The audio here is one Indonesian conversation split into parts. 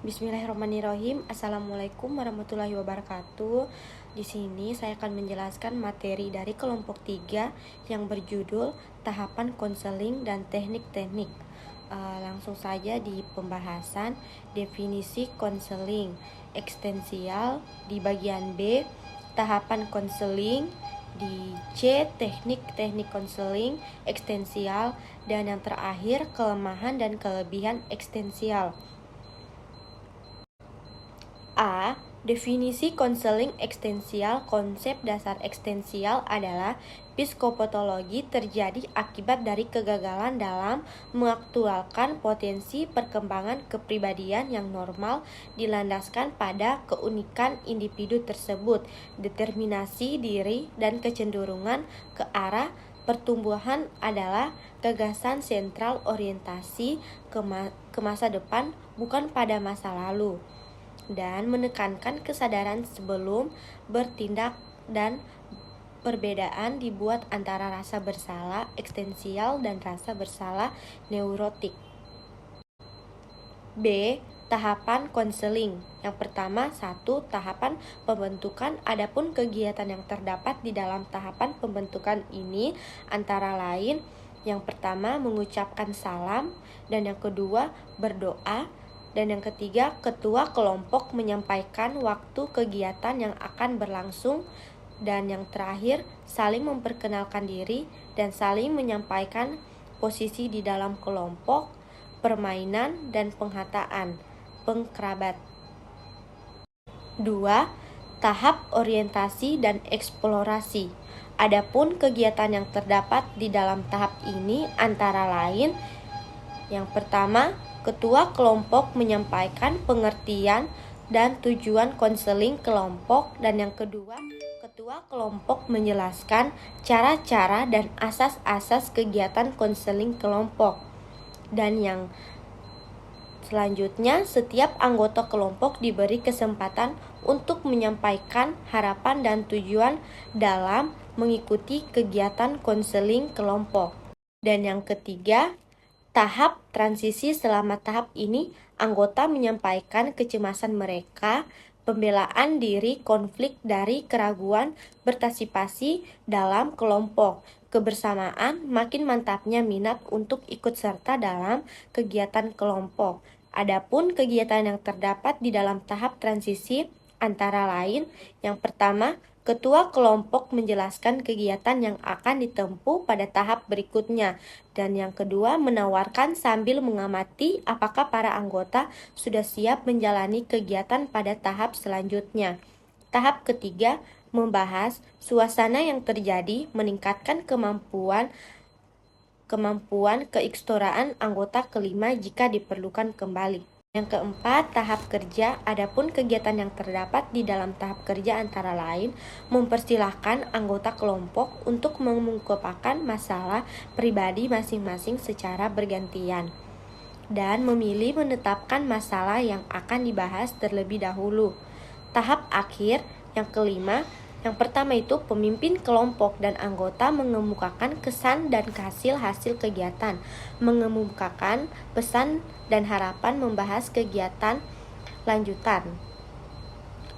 Bismillahirrahmanirrahim. Assalamualaikum warahmatullahi wabarakatuh. Di sini saya akan menjelaskan materi dari kelompok 3 yang berjudul Tahapan Konseling dan Teknik-teknik. Langsung saja di pembahasan definisi konseling ekstensial di bagian B, tahapan konseling di C, teknik-teknik konseling ekstensial, dan yang terakhir kelemahan dan kelebihan ekstensial. A. Definisi konseling ekstensial. Konsep dasar ekstensial adalah psikopatologi terjadi akibat dari kegagalan dalam mengaktualkan potensi perkembangan kepribadian yang normal dilandaskan pada keunikan individu tersebut, determinasi diri, dan kecenderungan ke arah pertumbuhan adalah gagasan sentral orientasi ke masa depan, bukan pada masa lalu, dan menekankan kesadaran sebelum bertindak dan perbedaan dibuat antara rasa bersalah ekstensial dan rasa bersalah neurotik. B. Tahapan konseling. Yang pertama, 1. Tahapan pembentukan. Adapun kegiatan yang terdapat di dalam tahapan pembentukan ini antara lain, yang pertama mengucapkan salam, dan yang kedua berdoa, dan yang ketiga, ketua kelompok menyampaikan waktu kegiatan yang akan berlangsung, dan yang terakhir, saling memperkenalkan diri dan saling menyampaikan posisi di dalam kelompok, permainan, dan penghataan, pengkerabat. 2. Tahap orientasi dan eksplorasi. Adapun kegiatan yang terdapat di dalam tahap ini antara lain, yang pertama, ketua kelompok menyampaikan pengertian dan tujuan konseling kelompok, dan yang kedua, ketua kelompok menjelaskan cara-cara dan asas-asas kegiatan konseling kelompok. Dan yang selanjutnya, setiap anggota kelompok diberi kesempatan untuk menyampaikan harapan dan tujuan dalam mengikuti kegiatan konseling kelompok. Dan yang ketiga, tahap transisi. Selama tahap ini, anggota menyampaikan kecemasan mereka, pembelaan diri, konflik dari keraguan, berpartisipasi dalam kelompok, kebersamaan, makin mantapnya minat untuk ikut serta dalam kegiatan kelompok. Adapun kegiatan yang terdapat di dalam tahap transisi antara lain, yang pertama, ketua kelompok menjelaskan kegiatan yang akan ditempuh pada tahap berikutnya, dan yang kedua, menawarkan sambil mengamati apakah para anggota sudah siap menjalani kegiatan pada tahap selanjutnya. Tahap ketiga, membahas suasana yang terjadi, meningkatkan kemampuan keikutsertaan anggota kelima jika diperlukan kembali. Yang keempat, tahap kerja. Adapun kegiatan yang terdapat di dalam tahap kerja antara lain, mempersilahkan anggota kelompok untuk mengungkapkan masalah pribadi masing-masing secara bergantian, dan memilih menetapkan masalah yang akan dibahas terlebih dahulu. Tahap akhir, yang kelima, yang pertama itu pemimpin kelompok dan anggota mengemukakan kesan dan hasil kegiatan, mengemukakan pesan dan harapan, membahas kegiatan lanjutan.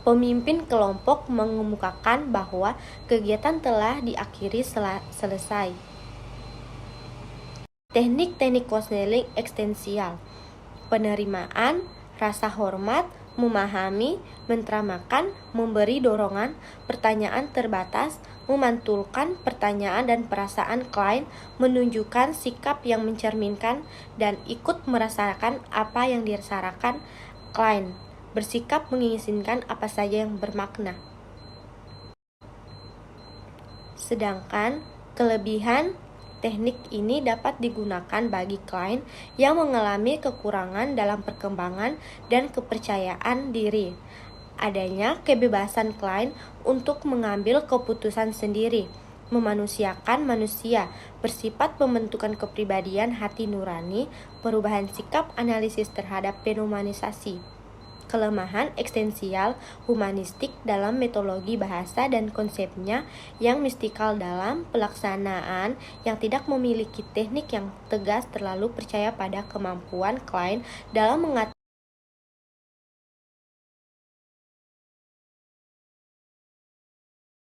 Pemimpin kelompok mengemukakan bahwa kegiatan telah diakhiri selesai. Teknik-teknik konseling ekstensial. Penerimaan, rasa hormat, memahami, menteramakan, memberi dorongan, pertanyaan terbatas, memantulkan pertanyaan dan perasaan klien, menunjukkan sikap yang mencerminkan dan ikut merasakan apa yang dirasakan klien, bersikap mengizinkan apa saja yang bermakna. Sedangkan kelebihan teknik ini dapat digunakan bagi klien yang mengalami kekurangan dalam perkembangan dan kepercayaan diri. Adanya kebebasan klien untuk mengambil keputusan sendiri, memanusiakan manusia, bersifat pembentukan kepribadian hati nurani, perubahan sikap, analisis terhadap fenomenisasi. Kelemahan ekstensial humanistik dalam metodologi bahasa dan konsepnya yang mistikal dalam pelaksanaan, yang tidak memiliki teknik yang tegas, terlalu percaya pada kemampuan klien dalam mengatasi